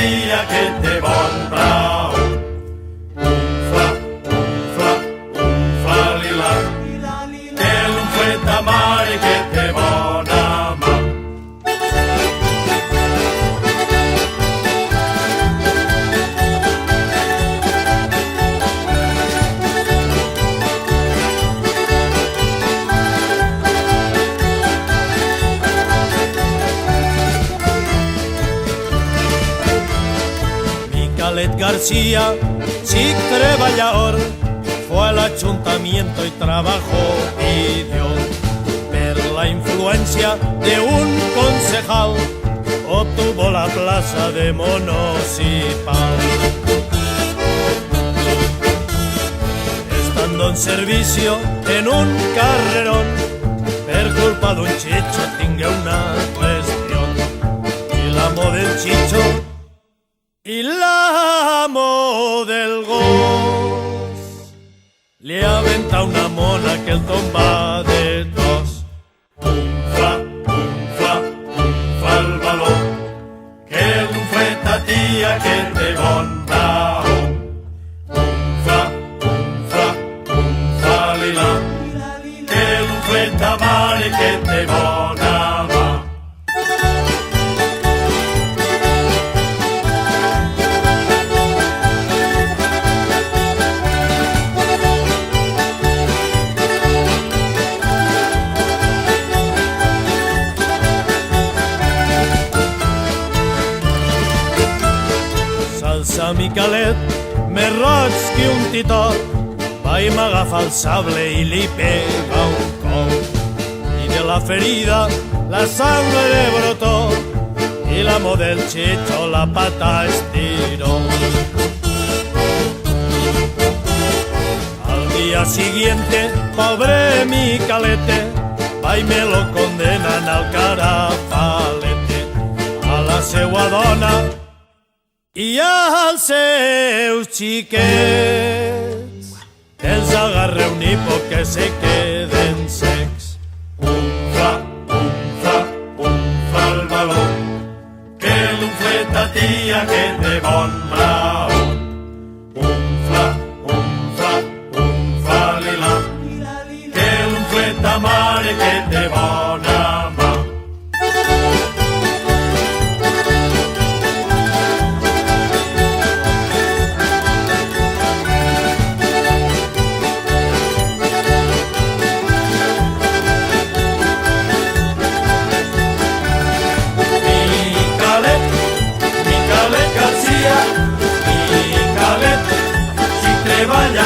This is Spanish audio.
tia que té bon brau. Lila, que l'unfleta mare que té bona mà. Micalet García, chic treballador, fue al ayuntamiento y trabajó, pidió ver la influencia de un concejal, obtuvo la plaza de municipal. Estando en servicio en un carrerón, per culpa d'un chicho tingué una cuestión, y l'amo del chicho y l'amo del gos le aventa una mona que el tomba de tos. Unfla el baló, que l'unfleta tia que té bon brau. Unfla lila, que l'unfleta mare que té bona mà. Salsa Micalet, més roig que un titot, va i m'agafa el sable i li pega un cop. I de la ferida la sangre brotó, y l'amo del chicho la pata estiró. Al día siguiente, pobre Micalete, va i me lo condenan al carafalete, a la seua dona i als seus xiquets, els agarre un hipo que se queden secs. Unfla el baló, que l'unfleta tia que té bon brau. Unfla lila, que l'unfleta mare que té bona mà. Micalet García, Micalet, si treballa